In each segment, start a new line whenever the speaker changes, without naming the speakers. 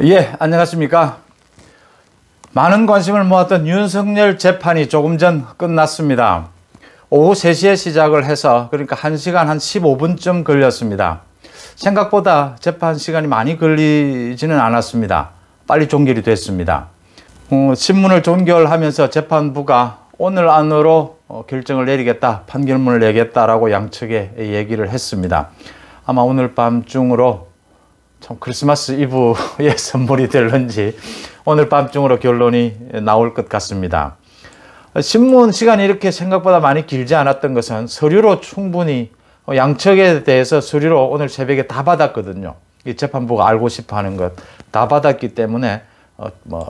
예, 안녕하십니까. 많은 관심을 모았던 윤석열 재판이 조금 전 끝났습니다. 오후 3시에 시작을 해서 그러니까 1시간 한 15분쯤 걸렸습니다. 생각보다 재판 시간이 많이 걸리지는 않았습니다. 빨리 종결이 됐습니다. 신문을 종결하면서 재판부가 오늘 안으로 결정을 내리겠다, 판결문을 내겠다라고 양측에 얘기를 했습니다. 아마 오늘 밤중으로 참 크리스마스 이브의 선물이 될런지 오늘 밤중으로 결론이 나올 것 같습니다. 신문 시간이 이렇게 생각보다 많이 길지 않았던 것은 서류로 충분히 양측에 대해서 서류로 오늘 새벽에 다 받았거든요. 이 재판부가 알고 싶어 하는 것 다 받았기 때문에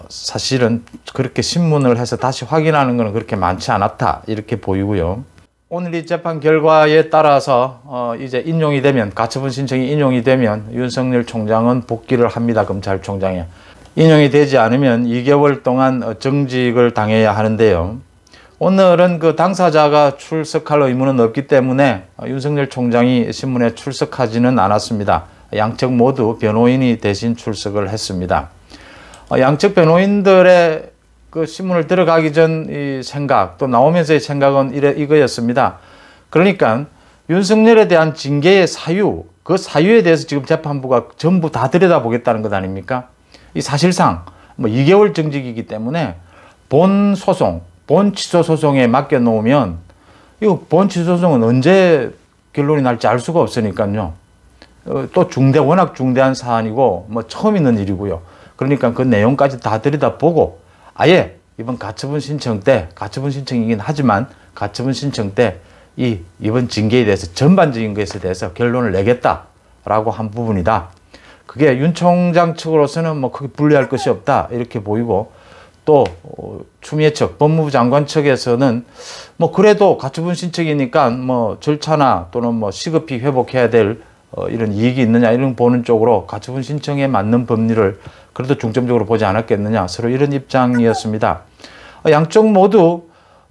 사실은 그렇게 신문을 해서 다시 확인하는 것은 그렇게 많지 않았다 이렇게 보이고요. 오늘 이 재판 결과에 따라서 이제 인용이 되면, 가처분 신청이 인용이 되면 윤석열 총장은 복귀를 합니다. 검찰총장에. 인용이 되지 않으면 2개월 동안 정직을 당해야 하는데요. 오늘은 그 당사자가 출석할 의무는 없기 때문에 윤석열 총장이 신문에 출석하지는 않았습니다. 양측 모두 변호인이 대신 출석을 했습니다. 양측 변호인들의 그 신문을 들어가기 전 이 생각, 또 나오면서의 생각은 이거였습니다. 그러니까 윤석열에 대한 징계의 사유, 그 사유에 대해서 지금 재판부가 전부 다 들여다보겠다는 것 아닙니까? 이 사실상 2개월 정직이기 때문에 본 소송, 본 취소 소송에 맡겨 놓으면 이거 본 취소 소송은 언제 결론이 날지 알 수가 없으니까요. 또 워낙 중대한 사안이고 처음 있는 일이고요. 그러니까 그 내용까지 다 들여다보고 아예 이번 가처분 신청 때, 가처분 신청이긴 하지만 가처분 신청 때 이번 징계에 대해서 전반적인 것에 대해서 결론을 내겠다라고 한 부분이다. 그게 윤 총장 측으로서는 크게 불리할 것이 없다 이렇게 보이고, 또 추미애 측, 법무부 장관 측에서는 그래도 가처분 신청이니까 절차나 또는 시급히 회복해야 될 이런 이익이 있느냐 이런 보는 쪽으로 가처분 신청에 맞는 법리를 그래도 중점적으로 보지 않았겠느냐, 서로 이런 입장이었습니다. 양쪽 모두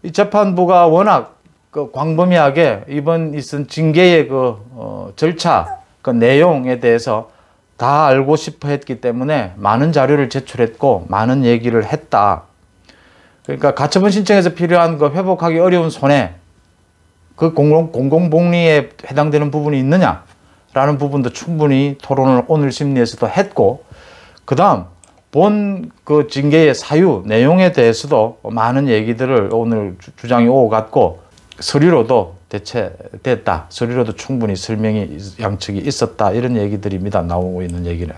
이 재판부가 워낙 광범위하게 이번 있은 징계의 절차, 그 내용에 대해서 다 알고 싶어 했기 때문에 많은 자료를 제출했고 많은 얘기를 했다. 그러니까 가처분 신청에서 필요한 회복하기 어려운 손해, 그 공공복리에 해당되는 부분이 있느냐 라는 부분도 충분히 토론을 오늘 심리에서도 했고, 그 다음 본 그 징계의 사유 내용에 대해서도 많은 얘기들을 오늘 주장이 오고 갔고, 서류로도 대체됐다, 서류로도 충분히 설명이 양측이 있었다, 이런 얘기들입니다. 나오고 있는 얘기는.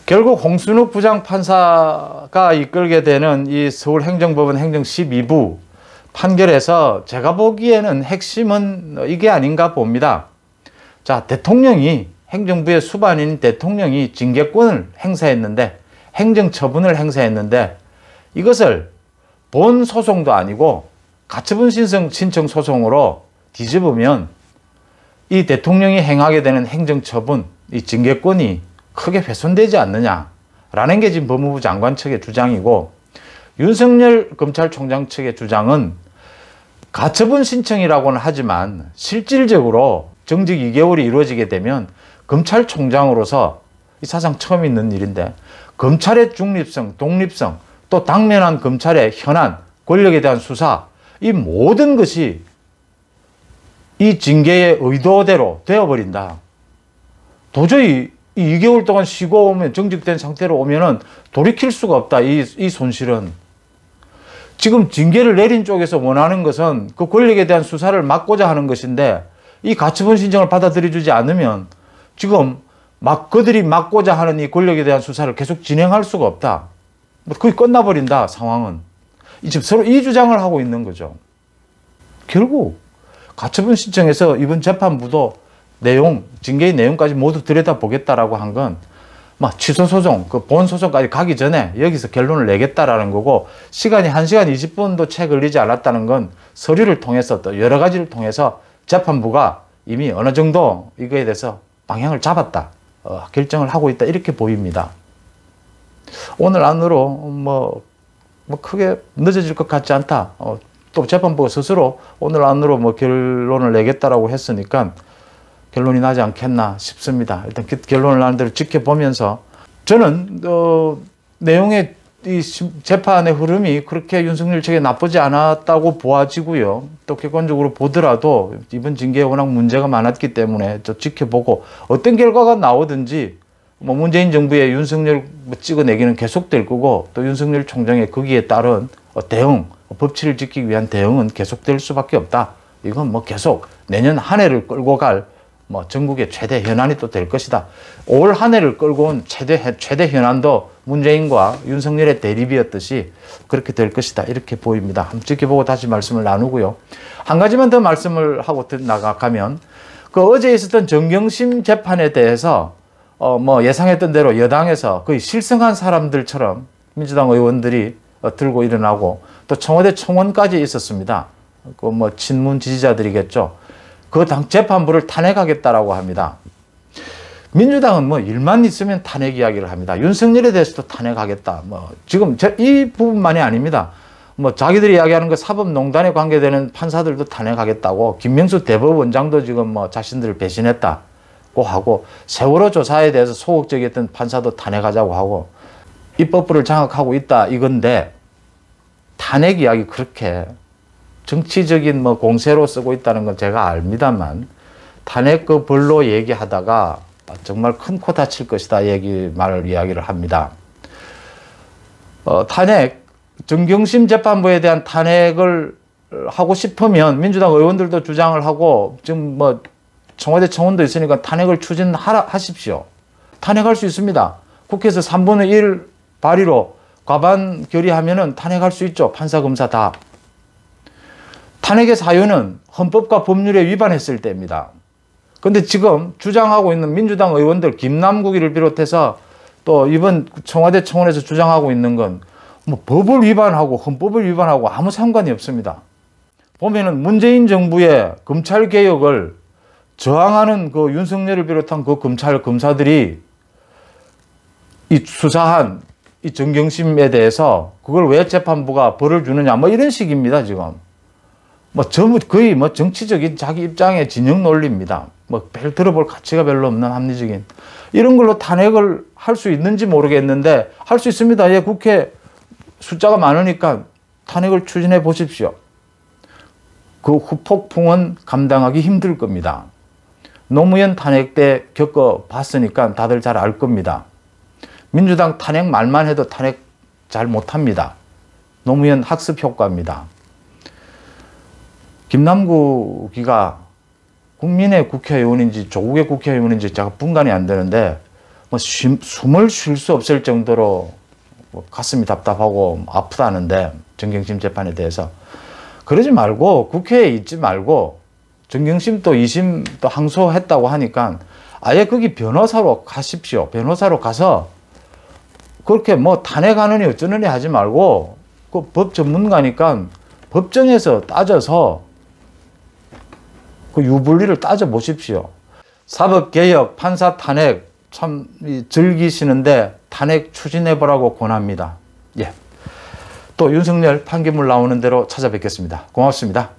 결국 홍순욱 부장판사가 이끌게 되는 이 서울행정법원 행정 12부 판결에서 제가 보기에는 핵심은 이게 아닌가 봅니다. 자, 대통령이, 행정부의 수반인 대통령이 징계권을 행사했는데, 행정처분을 행사했는데, 이것을 본 소송도 아니고 가처분 신청 소송으로 뒤집으면 이 대통령이 행하게 되는 행정처분, 이 징계권이 크게 훼손되지 않느냐라는 게 지금 법무부 장관 측의 주장이고, 윤석열 검찰총장 측의 주장은 가처분 신청이라고는 하지만 실질적으로 정직 2개월이 이루어지게 되면 검찰총장으로서 이 사상 처음 있는 일인데, 검찰의 중립성, 독립성, 또 당면한 검찰의 현안, 권력에 대한 수사, 이 모든 것이 이 징계의 의도대로 되어버린다. 도저히 이 2개월 동안 쉬고 오면, 정직된 상태로 오면은 돌이킬 수가 없다. 이 손실은. 지금 징계를 내린 쪽에서 원하는 것은 그 권력에 대한 수사를 막고자 하는 것인데, 이 가처분 신청을 받아들여주지 않으면 지금 그들이 막고자 하는 이 권력에 대한 수사를 계속 진행할 수가 없다. 거의 끝나버린다, 상황은. 지금 서로 이 주장을 하고 있는 거죠. 결국 가처분 신청에서 이번 재판부도 징계의 내용까지 모두 들여다보겠다라고 한 건 취소 소송, 그 본 소송까지 가기 전에 여기서 결론을 내겠다라는 거고, 시간이 1시간 20분도 채 걸리지 않았다는 건 서류를 통해서 또 여러 가지를 통해서 재판부가 이미 어느 정도 이거에 대해서 방향을 잡았다, 결정을 하고 있다, 이렇게 보입니다. 오늘 안으로 크게 늦어질 것 같지 않다. 또 재판부가 스스로 오늘 안으로 결론을 내겠다라고 했으니까 결론이 나지 않겠나 싶습니다. 일단 결론을 나는 대로 지켜보면서 저는 내용의 이 재판의 흐름이 그렇게 윤석열 측에 나쁘지 않았다고 보아지고요. 또 객관적으로 보더라도 이번 징계에 워낙 문제가 많았기 때문에 또 지켜보고 어떤 결과가 나오든지 뭐 문재인 정부의 윤석열 찍어내기는 계속될 거고 또 윤석열 총장의 거기에 따른 대응, 법치를 지키기 위한 대응은 계속될 수밖에 없다. 이건 뭐 계속 내년 한 해를 끌고 갈 뭐 전국의 최대 현안이 또 될 것이다. 올 한 해를 끌고 온 최대 현안도 문재인과 윤석열의 대립이었듯이 그렇게 될 것이다. 이렇게 보입니다. 한번 지켜보고 다시 말씀을 나누고요. 한 가지만 더 말씀을 하고 나가면 그 어제 있었던 정경심 재판에 대해서 뭐 예상했던 대로 여당에서 거의 실성한 사람들처럼 민주당 의원들이 들고 일어나고 또 청와대 청원까지 있었습니다. 그 뭐 친문 지지자들이겠죠. 그 당 재판부를 탄핵하겠다라고 합니다. 민주당은 뭐 일만 있으면 탄핵 이야기를 합니다. 윤석열에 대해서도 탄핵하겠다. 뭐 지금 이 부분만이 아닙니다. 뭐 자기들이 이야기하는 거 사법농단에 관계되는 판사들도 탄핵하겠다고 김명수 대법원장도 지금 뭐 자신들을 배신했다고 하고 세월호 조사에 대해서 소극적이었던 판사도 탄핵하자고 하고 입법부를 장악하고 있다 이건데 탄핵 이야기 그렇게 정치적인 뭐 공세로 쓰고 있다는 건 제가 압니다만 탄핵 그 벌로 얘기하다가 정말 큰 코 다칠 것이다 이야기를 합니다. 탄핵 정경심 재판부에 대한 탄핵을 하고 싶으면 민주당 의원들도 주장을 하고 지금 뭐 청와대 청원도 있으니까 탄핵을 추진하십시오. 탄핵할 수 있습니다. 국회에서 3분의 1 발의로 과반 결의하면은 탄핵할 수 있죠. 판사 검사 다. 탄핵의 사유는 헌법과 법률에 위반했을 때입니다. 그런데 지금 주장하고 있는 민주당 의원들 김남국이를 비롯해서 또 이번 청와대 청원에서 주장하고 있는 건 뭐 법을 위반하고 헌법을 위반하고 아무 상관이 없습니다. 보면은 문재인 정부의 검찰 개혁을 저항하는 그 윤석열을 비롯한 그 검사들이 이 수사한 이 정경심에 대해서 그걸 왜 재판부가 벌을 주느냐 뭐 이런 식입니다. 지금 뭐 전부 거의 뭐 정치적인 자기 입장의 진영 논리입니다. 뭐 별 들어볼 가치가 별로 없는 합리적인 이런 걸로 탄핵을 할 수 있는지 모르겠는데 할 수 있습니다. 예, 국회 숫자가 많으니까 탄핵을 추진해 보십시오. 그 후폭풍은 감당하기 힘들 겁니다. 노무현 탄핵 때 겪어봤으니까 다들 잘 알 겁니다. 민주당 탄핵 말만 해도 탄핵 잘 못합니다. 노무현 학습 효과입니다. 김남국이가 국민의 국회의원인지 조국의 국회의원인지 제가 분간이 안 되는데 뭐 숨을 쉴 수 없을 정도로 가슴이 답답하고 아프다는데 정경심 재판에 대해서 그러지 말고 국회에 있지 말고 정경심 또 2심 또 항소했다고 하니까 아예 거기 변호사로 가십시오. 변호사로 가서 그렇게 뭐 탄핵하느니 어쩌느니 하지 말고 그 법 전문가니까 법정에서 따져서 그 유불리를 따져보십시오. 사법개혁, 판사 탄핵 참 즐기시는데 탄핵 추진해보라고 권합니다. 예. 또 윤석열 판결문 나오는 대로 찾아뵙겠습니다. 고맙습니다.